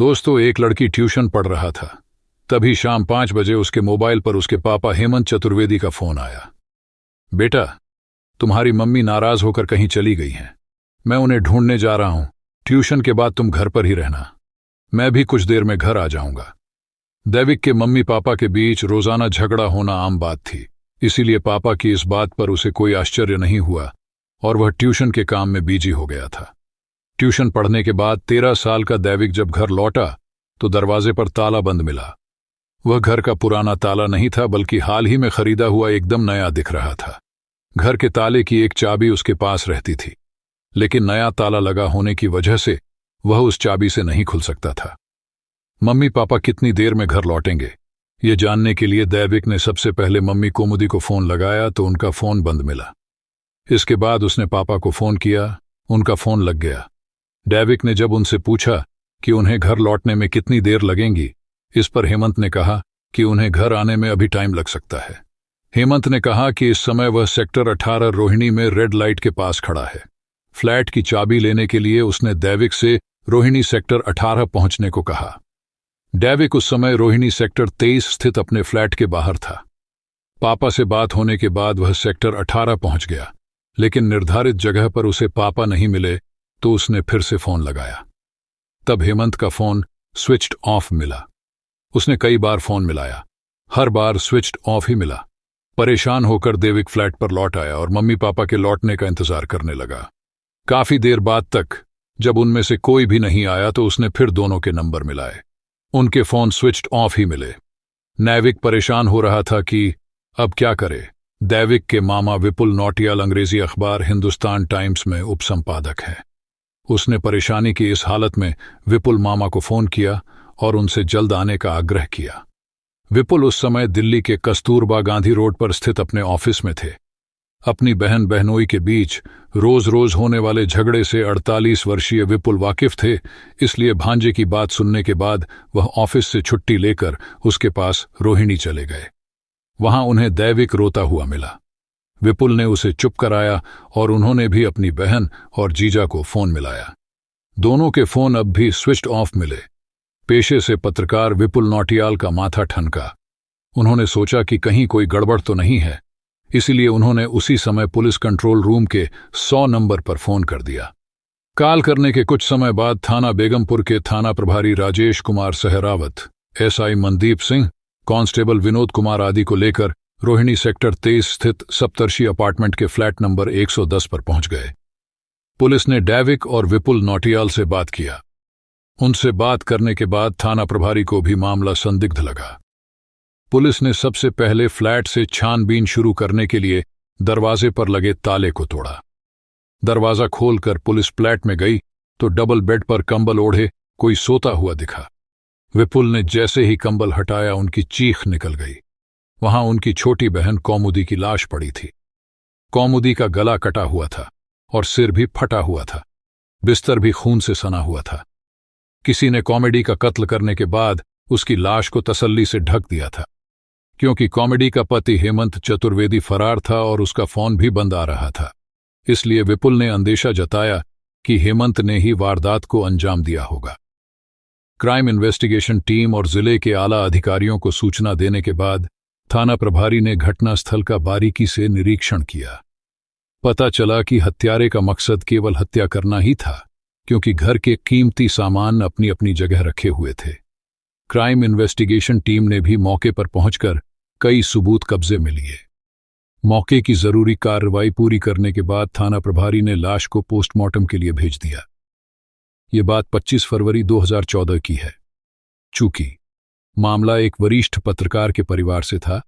दोस्तों, एक लड़की ट्यूशन पढ़ रहा था। तभी शाम 5 बजे उसके मोबाइल पर उसके पापा हेमंत चतुर्वेदी का फोन आया। बेटा, तुम्हारी मम्मी नाराज होकर कहीं चली गई हैं। मैं उन्हें ढूंढने जा रहा हूं। ट्यूशन के बाद तुम घर पर ही रहना। मैं भी कुछ देर में घर आ जाऊंगा। दैविक के मम्मी पापा के बीच रोजाना झगड़ा होना आम बात थी, इसीलिए पापा की इस बात पर उसे कोई आश्चर्य नहीं हुआ और वह ट्यूशन के काम में बिजी हो गया था। ट्यूशन पढ़ने के बाद 13 साल का दैविक जब घर लौटा तो दरवाजे पर ताला बंद मिला। वह घर का पुराना ताला नहीं था, बल्कि हाल ही में खरीदा हुआ एकदम नया दिख रहा था। घर के ताले की एक चाबी उसके पास रहती थी, लेकिन नया ताला लगा होने की वजह से वह उस चाबी से नहीं खुल सकता था। मम्मी पापा कितनी देर में घर लौटेंगे, ये जानने के लिए दैविक ने सबसे पहले मम्मी कुमुदी को फोन लगाया तो उनका फोन बंद मिला। इसके बाद उसने पापा को फोन किया, उनका फोन लग गया। दैविक ने जब उनसे पूछा कि उन्हें घर लौटने में कितनी देर लगेंगी, इस पर हेमंत ने कहा कि उन्हें घर आने में अभी टाइम लग सकता है। हेमंत ने कहा कि इस समय वह सेक्टर 18 रोहिणी में रेड लाइट के पास खड़ा है। फ्लैट की चाबी लेने के लिए उसने दैविक से रोहिणी सेक्टर 18 पहुंचने को कहा। दैविक उस समय रोहिणी सेक्टर 23 स्थित अपने फ्लैट के बाहर था। पापा से बात होने के बाद वह सेक्टर 18 पहुंच गया, लेकिन निर्धारित जगह पर उसे पापा नहीं मिले तो उसने फिर से फोन लगाया। तब हेमंत का फोन स्विच्ड ऑफ मिला। उसने कई बार फोन मिलाया, हर बार स्विच्ड ऑफ ही मिला। परेशान होकर दैविक फ्लैट पर लौट आया और मम्मी पापा के लौटने का इंतजार करने लगा। काफी देर बाद तक जब उनमें से कोई भी नहीं आया तो उसने फिर दोनों के नंबर मिलाए। उनके फोन स्विच्ड ऑफ ही मिले। दैविक परेशान हो रहा था कि अब क्या करे। दैविक के मामा विपुल नौटियाल अंग्रेजी अखबार हिंदुस्तान टाइम्स में उपसंपादक हैं। उसने परेशानी की इस हालत में विपुल मामा को फोन किया और उनसे जल्द आने का आग्रह किया। विपुल उस समय दिल्ली के कस्तूरबा गांधी रोड पर स्थित अपने ऑफिस में थे। अपनी बहन बहनोई के बीच रोज रोज होने वाले झगड़े से 48 वर्षीय विपुल वाकिफ थे, इसलिए भांजे की बात सुनने के बाद वह ऑफिस से छुट्टी लेकर उसके पास रोहिणी चले गए। वहां उन्हें दैविक रोता हुआ मिला। विपुल ने उसे चुप कराया और उन्होंने भी अपनी बहन और जीजा को फोन मिलाया। दोनों के फोन अब भी स्विच्ड ऑफ मिले। पेशे से पत्रकार विपुल नौटियाल का माथा ठनका। उन्होंने सोचा कि कहीं कोई गड़बड़ तो नहीं है, इसीलिए उन्होंने उसी समय पुलिस कंट्रोल रूम के 100 नंबर पर फोन कर दिया। कॉल करने के कुछ समय बाद थाना बेगमपुर के थाना प्रभारी राजेश कुमार सहरावत, एसआई मनदीप सिंह, कांस्टेबल विनोद कुमार आदि को लेकर रोहिणी सेक्टर 23 स्थित सप्तर्षि अपार्टमेंट के फ्लैट नंबर 110 पर पहुंच गए। पुलिस ने दैविक और विपुल नौटियाल से बात किया। उनसे बात करने के बाद थाना प्रभारी को भी मामला संदिग्ध लगा। पुलिस ने सबसे पहले फ्लैट से छानबीन शुरू करने के लिए दरवाजे पर लगे ताले को तोड़ा। दरवाजा खोलकर पुलिस फ्लैट में गई तो डबल बेड पर कंबल ओढ़े कोई सोता हुआ दिखा। विपुल ने जैसे ही कंबल हटाया उनकी चीख निकल गई। वहां उनकी छोटी बहन कौमुदी की लाश पड़ी थी। कौमुदी का गला कटा हुआ था और सिर भी फटा हुआ था। बिस्तर भी खून से सना हुआ था। किसी ने कॉमेडी का कत्ल करने के बाद उसकी लाश को तसल्ली से ढक दिया था। क्योंकि कॉमेडी का पति हेमंत चतुर्वेदी फरार था और उसका फोन भी बंद आ रहा था, इसलिए विपुल ने अंदेशा जताया कि हेमंत ने ही वारदात को अंजाम दिया होगा। क्राइम इन्वेस्टिगेशन टीम और जिले के आला अधिकारियों को सूचना देने के बाद थाना प्रभारी ने घटनास्थल का बारीकी से निरीक्षण किया। पता चला कि हत्यारे का मकसद केवल हत्या करना ही था, क्योंकि घर के कीमती सामान अपनी अपनी जगह रखे हुए थे। क्राइम इन्वेस्टिगेशन टीम ने भी मौके पर पहुंचकर कई सबूत कब्जे में लिए। मौके की जरूरी कार्रवाई पूरी करने के बाद थाना प्रभारी ने लाश को पोस्टमार्टम के लिए भेज दिया। ये बात 25 फरवरी 2014 की है। चूंकि मामला एक वरिष्ठ पत्रकार के परिवार से था,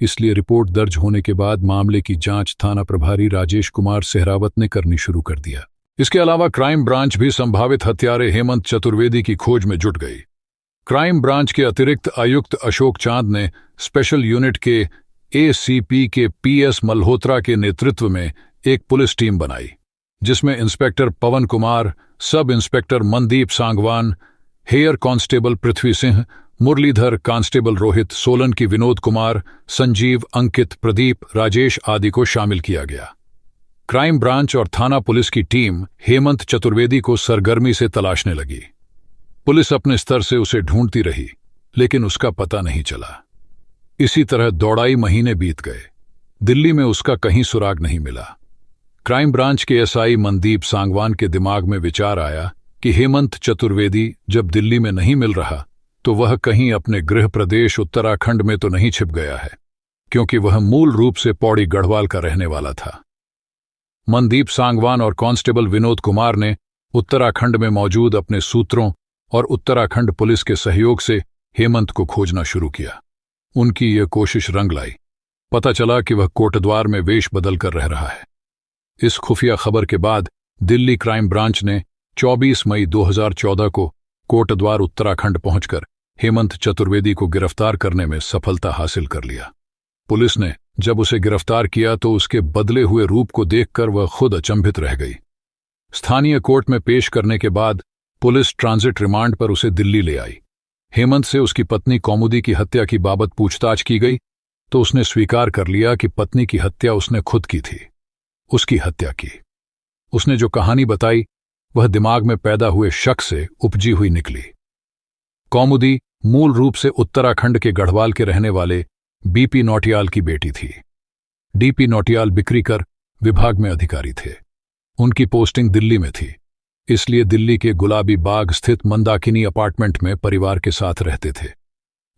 इसलिए रिपोर्ट दर्ज होने के बाद मामले की जांच थाना प्रभारी राजेश कुमार सहरावत ने करनी शुरू कर दिया। इसके अलावा क्राइम ब्रांच भी संभावित हत्यारे हेमंत चतुर्वेदी की खोज में जुट गई। क्राइम ब्रांच के अतिरिक्त आयुक्त अशोक चांद ने स्पेशल यूनिट के एसीपी के पीएस मल्होत्रा के नेतृत्व में एक पुलिस टीम बनाई, जिसमें inspector Pawan Kumar, sub inspector Mandeep Sangwan, head constable Prithvi Singh, Muralidhar, constable Rohit, Solan की विनोद कुमार, संजीव, अंकित, प्रदीप, राजेश आदि को शामिल किया गया। क्राइम ब्रांच और थाना पुलिस की टीम हेमंत चतुर्वेदी को सरगर्मी से तलाशने लगी। पुलिस अपने स्तर से उसे ढूंढती रही, लेकिन उसका पता नहीं चला। इसी तरह दौड़ाई महीने बीत गए। दिल्ली में उसका कहीं सुराग नहीं मिला। क्राइम ब्रांच के एसआई मनदीप सांगवान के दिमाग में विचार आया कि हेमंत चतुर्वेदी जब दिल्ली में नहीं मिल रहा तो वह कहीं अपने गृह प्रदेश उत्तराखंड में तो नहीं छिप गया है, क्योंकि वह मूल रूप से पौड़ी गढ़वाल का रहने वाला था। मनदीप सांगवान और कांस्टेबल विनोद कुमार ने उत्तराखंड में मौजूद अपने सूत्रों और उत्तराखंड पुलिस के सहयोग से हेमंत को खोजना शुरू किया। उनकी यह कोशिश रंग लाई। पता चला कि वह कोटद्वार में वेश बदल कर रह रहा है। इस खुफिया खबर के बाद दिल्ली क्राइम ब्रांच ने 24 मई 2014 को कोटद्वार उत्तराखंड पहुंचकर हेमंत चतुर्वेदी को गिरफ्तार करने में सफलता हासिल कर लिया। पुलिस ने जब उसे गिरफ्तार किया तो उसके बदले हुए रूप को देखकर वह खुद अचंभित रह गई। स्थानीय कोर्ट में पेश करने के बाद पुलिस ट्रांजिट रिमांड पर उसे दिल्ली ले आई। हेमंत से उसकी पत्नी कौमुदी की हत्या की बाबत पूछताछ की गई तो उसने स्वीकार कर लिया कि पत्नी की हत्या उसने खुद की थी, उसकी हत्या की। उसने जो कहानी बताई वह दिमाग में पैदा हुए शक से उपजी हुई निकली। कौमुदी मूल रूप से उत्तराखंड के गढ़वाल के रहने वाले बीपी नौटियाल की बेटी थी। डीपी नौटियाल बिक्रीकर विभाग में अधिकारी थे। उनकी पोस्टिंग दिल्ली में थी, इसलिए दिल्ली के गुलाबी बाग स्थित मंदाकिनी अपार्टमेंट में परिवार के साथ रहते थे।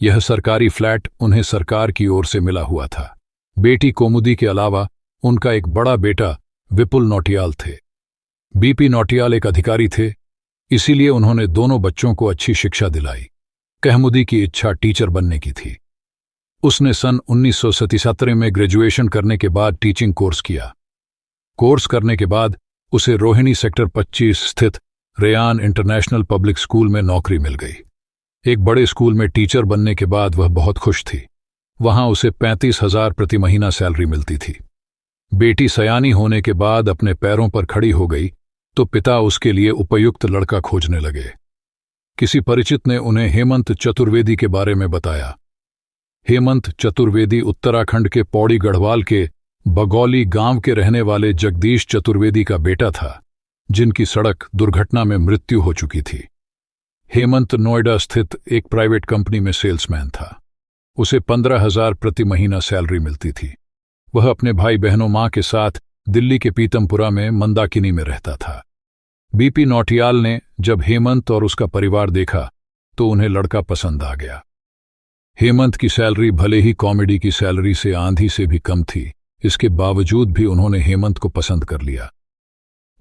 यह सरकारी फ्लैट उन्हें सरकार की ओर से मिला हुआ था। बेटी कौमुदी के अलावा उनका एक बड़ा बेटा विपुल नौटियाल थे। बीपी नौटियाल एक अधिकारी थे, इसीलिए उन्होंने दोनों बच्चों को अच्छी शिक्षा दिलाई। कहमुदी की इच्छा टीचर बनने की थी। उसने सन 1977 में ग्रेजुएशन करने के बाद टीचिंग कोर्स किया। कोर्स करने के बाद उसे रोहिणी सेक्टर 25 स्थित रेयान इंटरनेशनल पब्लिक स्कूल में नौकरी मिल गई। एक बड़े स्कूल में टीचर बनने के बाद वह बहुत खुश थी। वहां उसे 35,000 प्रति महीना सैलरी मिलती थी। बेटी सयानी होने के बाद अपने पैरों पर खड़ी हो गई तो पिता उसके लिए उपयुक्त लड़का खोजने लगे। किसी परिचित ने उन्हें हेमंत चतुर्वेदी के बारे में बताया। हेमंत चतुर्वेदी उत्तराखंड के पौड़ी गढ़वाल के बगौली गांव के रहने वाले जगदीश चतुर्वेदी का बेटा था, जिनकी सड़क दुर्घटना में मृत्यु हो चुकी थी। हेमंत नोएडा स्थित एक प्राइवेट कंपनी में सेल्समैन था। उसे 15,000 प्रति महीना सैलरी मिलती थी। वह अपने भाई बहनों मां के साथ दिल्ली के पीतमपुरा में मंदाकिनी में रहता था। बीपी नौटियाल ने जब हेमंत और उसका परिवार देखा तो उन्हें लड़का पसंद आ गया। हेमंत की सैलरी भले ही कॉमेडी की सैलरी से आंधी से भी कम थी, इसके बावजूद भी उन्होंने हेमंत को पसंद कर लिया।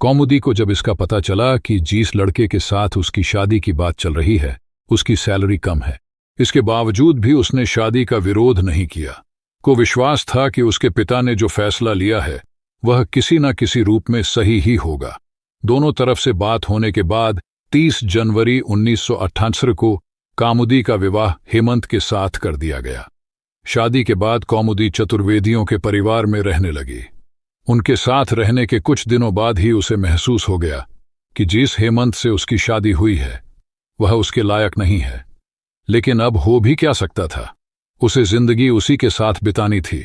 कौमुदी को जब इसका पता चला कि जिस लड़के के साथ उसकी शादी की बात चल रही है उसकी सैलरी कम है, इसके बावजूद भी उसने शादी का विरोध नहीं किया। को विश्वास था कि उसके पिता ने जो फैसला लिया है वह किसी न किसी रूप में सही ही होगा। दोनों तरफ से बात होने के बाद 30 जनवरी 1978 को कौमुदी का विवाह हेमंत के साथ कर दिया गया। शादी के बाद कौमुदी चतुर्वेदियों के परिवार में रहने लगी। उनके साथ रहने के कुछ दिनों बाद ही उसे महसूस हो गया कि जिस हेमंत से उसकी शादी हुई है वह उसके लायक नहीं है। लेकिन अब हो भी क्या सकता था, उसे जिंदगी उसी के साथ बितानी थी,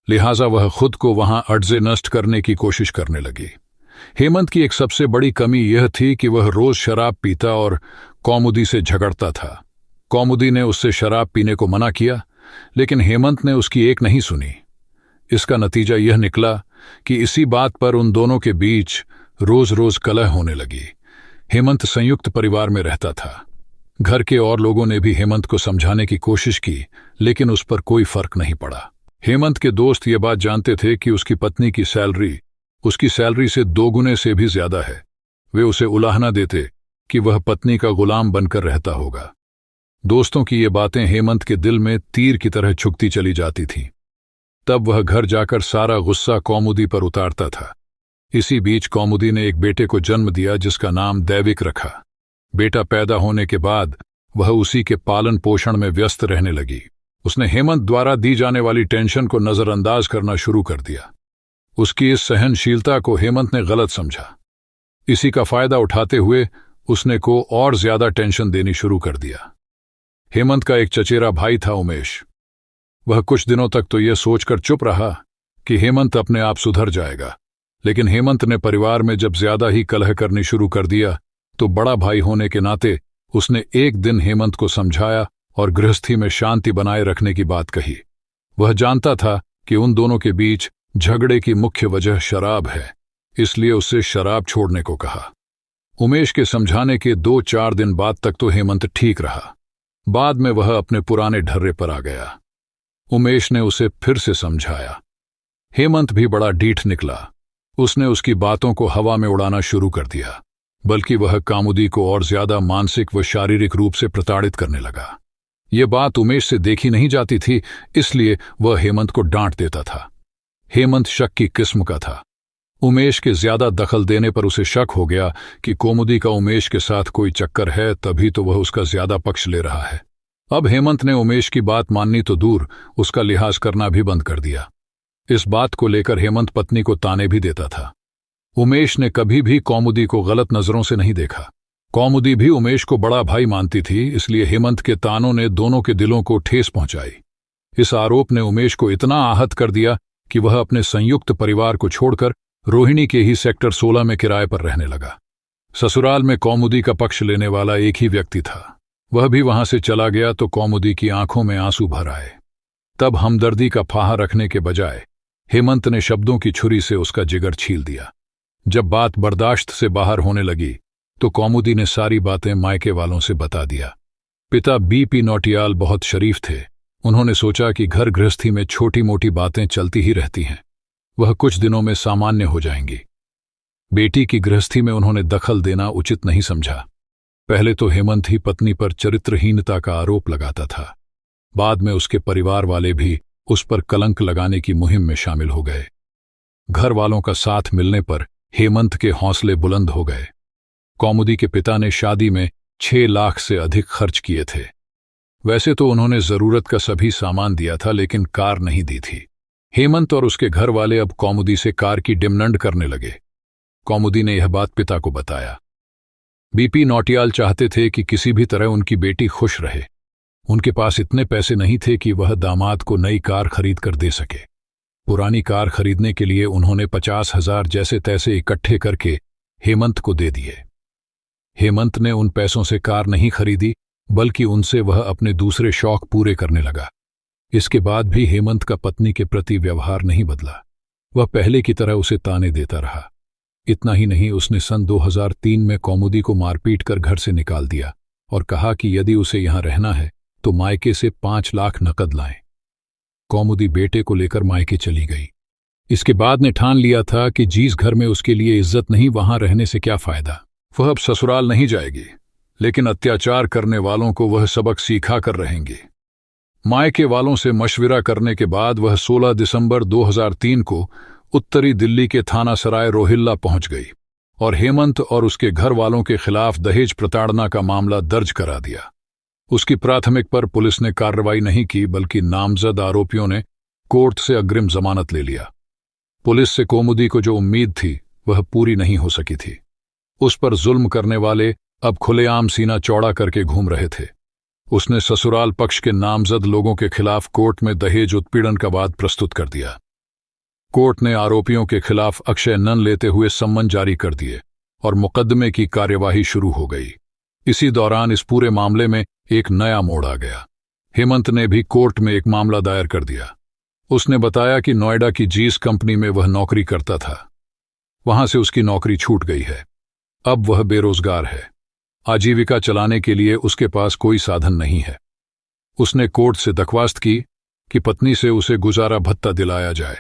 लिहाजा वह खुद को वहां अड़जे नष्ट करने की कोशिश करने लगी। हेमंत की एक सबसे बड़ी कमी यह थी कि वह रोज शराब पीता और कौमुदी से झगड़ता था। कौमुदी ने उससे शराब पीने को मना किया, लेकिन हेमंत ने उसकी एक नहीं सुनी। इसका नतीजा यह निकला कि इसी बात पर उन दोनों के बीच रोज रोज कलह होने लगी। हेमंत संयुक्त परिवार में रहता था। घर के और लोगों ने भी हेमंत को समझाने की कोशिश की, लेकिन उस पर कोई फर्क नहीं पड़ा। हेमंत के दोस्त ये बात जानते थे कि उसकी पत्नी की सैलरी उसकी सैलरी से 2 गुने से भी ज्यादा है। वे उसे उलाहना देते कि वह पत्नी का गुलाम बनकर रहता होगा। दोस्तों की ये बातें हेमंत के दिल में तीर की तरह चुभती चली जाती थीं। तब वह घर जाकर सारा गुस्सा कौमुदी पर उतारता था। इसी बीच कौमुदी ने एक बेटे को जन्म दिया जिसका नाम दैविक रखा। बेटा पैदा होने के बाद वह उसी के पालन पोषण में व्यस्त रहने लगी। उसने हेमंत द्वारा दी जाने वाली टेंशन को नजरअंदाज करना शुरू कर दिया। उसकी इस सहनशीलता को हेमंत ने गलत समझा। इसी का फायदा उठाते हुए उसने को और ज्यादा टेंशन देनी शुरू कर दिया। हेमंत का एक चचेरा भाई था उमेश। वह कुछ दिनों तक तो यह सोचकर चुप रहा कि हेमंत अपने आप सुधर जाएगा, लेकिन हेमंत ने परिवार में जब ज्यादा ही कलह करनी शुरू कर दिया तो बड़ा भाई होने के नाते उसने एक दिन हेमंत को समझाया और गृहस्थी में शांति बनाए रखने की बात कही। वह जानता था कि उन दोनों के बीच झगड़े की मुख्य वजह शराब है, इसलिए उससे शराब छोड़ने को कहा। उमेश के समझाने के 2-4 दिन बाद तक तो हेमंत ठीक रहा। बाद में वह अपने पुराने ढर्रे पर आ गया। उमेश ने उसे फिर से समझाया। हेमंत भी बड़ा डीठ निकला। उसने उसकी बातों को हवा में उड़ाना शुरू कर दिया, बल्कि वह कामुदी को और ज्यादा मानसिक व शारीरिक रूप से प्रताड़ित करने लगा। यह बात उमेश से देखी नहीं जाती थी, इसलिए वह हेमंत को डांट देता था। हेमंत शक की किस्म का था। उमेश के ज्यादा दखल देने पर उसे शक हो गया कि कोमुदी का उमेश के साथ कोई चक्कर है, तभी तो वह उसका ज्यादा पक्ष ले रहा है। अब हेमंत ने उमेश की बात माननी तो दूर, उसका लिहाज करना भी बंद कर दिया। इस बात को लेकर हेमंत पत्नी को ताने भी देता था। उमेश ने कभी भी कौमुदी को गलत नजरों से नहीं देखा। कौमुदी भी उमेश को बड़ा भाई मानती थी, इसलिए हेमंत के तानों ने दोनों के दिलों को ठेस पहुंचाई। इस आरोप ने उमेश को इतना आहत कर दिया कि वह अपने संयुक्त परिवार को छोड़कर रोहिणी के ही सेक्टर 16 में किराए पर रहने लगा। ससुराल में कौमुदी का पक्ष लेने वाला एक ही व्यक्ति था। वह भी वहां से चला गया तो कौमुदी की आंखों में आंसू भर आए। तब हमदर्दी का फाहा रखने के बजाय हेमंत ने शब्दों की छुरी से उसका जिगर छील दिया। जब बात बर्दाश्त से बाहर होने लगी तो कौमुदी ने सारी बातें मायके वालों से बता दिया। पिता बीपी नौटियाल बहुत शरीफ थे। उन्होंने सोचा कि घर गृहस्थी में छोटी मोटी बातें चलती ही रहती हैं, वह कुछ दिनों में सामान्य हो जाएंगी। बेटी की गृहस्थी में उन्होंने दखल देना उचित नहीं समझा। पहले तो हेमंत ही पत्नी पर चरित्रहीनता का आरोप लगाता था, बाद में उसके परिवार वाले भी उस पर कलंक लगाने की मुहिम में शामिल हो गए। घर वालों का साथ मिलने पर हेमंत के हौसले बुलंद हो गए। कौमुदी के पिता ने शादी में 6 लाख से अधिक खर्च किए थे। वैसे तो उन्होंने जरूरत का सभी सामान दिया था, लेकिन कार नहीं दी थी। हेमंत और उसके घर वाले अब कौमुदी से कार की डिमांड करने लगे। कौमुदी ने यह बात पिता को बताया। बीपी नौटियाल चाहते थे कि किसी भी तरह उनकी बेटी खुश रहे। उनके पास इतने पैसे नहीं थे कि वह दामाद को नई कार खरीद कर दे सके। पुरानी कार खरीदने के लिए उन्होंने 50,000 जैसे तैसे इकट्ठे करके हेमंत को दे दिए। हेमंत ने उन पैसों से कार नहीं खरीदी, बल्कि उनसे वह अपने दूसरे शौक पूरे करने लगा। इसके बाद भी हेमंत का पत्नी के प्रति व्यवहार नहीं बदला। वह पहले की तरह उसे ताने देता रहा। इतना ही नहीं, उसने सन 2003 में कौमुदी को मारपीट कर घर से निकाल दिया और कहा कि यदि उसे यहां रहना है तो मायके से 5 लाख नकद लाएं। कौमुदी बेटे को लेकर मायके चली गई। इसके बाद ने ठान लिया था कि जिस घर में उसके लिए इज्जत नहीं, वहां रहने से क्या फायदा। वह अब ससुराल नहीं जाएगी, लेकिन अत्याचार करने वालों को वह सबक सिखा कर रहेंगी। मायके वालों से मशविरा करने के बाद वह 16 दिसंबर 2003 को उत्तरी दिल्ली के थाना सराय रोहिल्ला पहुंच गई और हेमंत और उसके घर वालों के खिलाफ दहेज प्रताड़ना का मामला दर्ज करा दिया। उसकी प्राथमिक पर पुलिस ने कार्रवाई नहीं की, बल्कि नामजद आरोपियों ने कोर्ट से अग्रिम जमानत ले लिया। पुलिस से कौमुदी को जो उम्मीद थी वह पूरी नहीं हो सकी थी। उस पर जुल्म करने वाले अब खुलेआम सीना चौड़ा करके घूम रहे थे। उसने ससुराल पक्ष के नामजद लोगों के खिलाफ कोर्ट में दहेज उत्पीड़न का वाद प्रस्तुत कर दिया। कोर्ट ने आरोपियों के खिलाफ अक्षय नन लेते हुए सम्मन जारी कर दिए और मुकदमे की कार्यवाही शुरू हो गई। इसी दौरान इस पूरे मामले में एक नया मोड़ आ गया। हेमंत ने भी कोर्ट में एक मामला दायर कर दिया। उसने बताया कि नोएडा की जीस कंपनी में वह नौकरी करता था। वहां से उसकी नौकरी छूट गई है। अब वह बेरोजगार है। आजीविका चलाने के लिए उसके पास कोई साधन नहीं है। उसने कोर्ट से दरख्वास्त की कि पत्नी से उसे गुजारा भत्ता दिलाया जाए।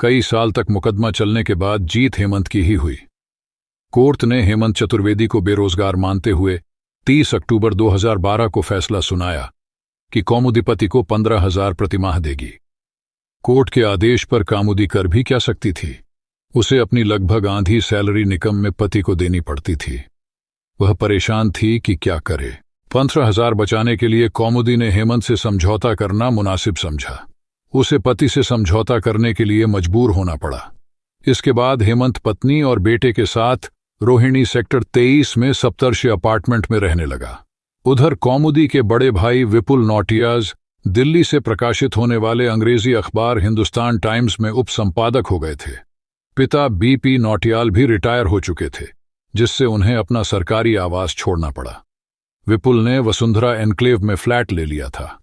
कई साल तक मुकदमा चलने के बाद जीत हेमंत की ही हुई। कोर्ट ने हेमंत चतुर्वेदी को बेरोजगार मानते हुए 30 अक्टूबर 2012 को फैसला सुनाया कि कौमुदी पति को 15,000 प्रतिमाह देगी। कोर्ट के आदेश पर कौमुदी कर भी क्या सकती थी। उसे अपनी लगभग आधी सैलरी निकम में पति को देनी पड़ती थी। वह परेशान थी कि क्या करे। 15,000 बचाने के लिए कौमुदी ने हेमंत से समझौता करना मुनासिब समझा। उसे पति से समझौता करने के लिए मजबूर होना पड़ा। इसके बाद हेमंत पत्नी और बेटे के साथ रोहिणी सेक्टर 23 में सप्तर्षि अपार्टमेंट में रहने लगा। उधर कौमुदी के बड़े भाई विपुल नौटियाज दिल्ली से प्रकाशित होने वाले अंग्रेजी अखबार हिंदुस्तान टाइम्स में उप संपादक हो गए थे। पिता बीपी नौटियाल भी रिटायर हो चुके थे, जिससे उन्हें अपना सरकारी आवास छोड़ना पड़ा। विपुल ने वसुंधरा एनक्लेव में फ्लैट ले लिया था।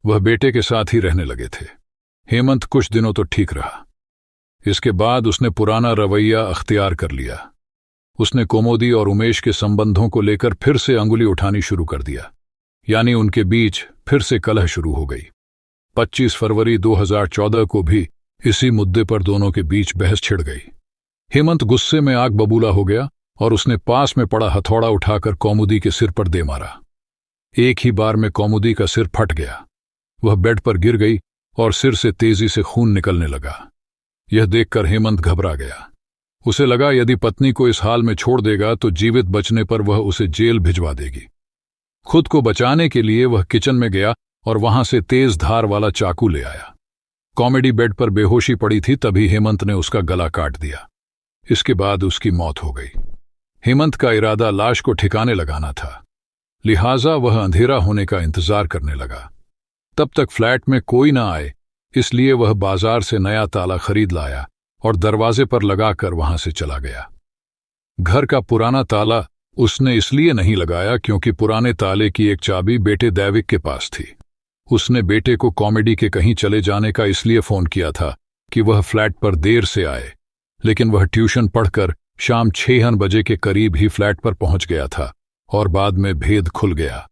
वह बेटे के साथ ही रहने लगे थे। हेमंत कुछ दिनों तो ठीक रहा। इसके बाद उसने पुराना रवैया अख्तियार कर लिया। उसने कोमोदी और उमेश के संबंधों को लेकर फिर से अंगुली उठानी शुरू कर दिया, यानी उनके बीच फिर से कलह शुरू हो गई। 25 फरवरी 2014 को भी इसी मुद्दे पर दोनों के बीच बहस छिड़ गई। हेमंत गुस्से में आग बबूला हो गया और उसने पास में पड़ा हथौड़ा उठाकर कौमुदी के सिर पर दे मारा। एक ही बार में कौमुदी का सिर फट गया। वह बेड पर गिर गई और सिर से तेजी से खून निकलने लगा। यह देखकर हेमंत घबरा गया। उसे लगा यदि पत्नी को इस हाल में छोड़ देगा तो जीवित बचने पर वह उसे जेल भिजवा देगी। खुद को बचाने के लिए वह किचन में गया और वहां से तेज धार वाला चाकू ले आया। कॉमेडी बेड पर बेहोशी पड़ी थी, तभी हेमंत ने उसका गला काट दिया। इसके बाद उसकी मौत हो गई। हेमंत का इरादा लाश को ठिकाने लगाना था, लिहाजा वह अंधेरा होने का इंतजार करने लगा। तब तक फ्लैट में कोई ना आए, इसलिए वह बाजार से नया ताला खरीद लाया और दरवाजे पर लगाकर वहां से चला गया। घर का पुराना ताला उसने इसलिए नहीं लगाया क्योंकि पुराने ताले की एक चाबी बेटे दैविक के पास थी। उसने बेटे को कॉमेडी के कहीं चले जाने का इसलिए फोन किया था कि वह फ्लैट पर देर से आए, लेकिन वह ट्यूशन पढ़कर शाम 6 बजे के करीब ही फ्लैट पर पहुंच गया था और बाद में भेद खुल गया।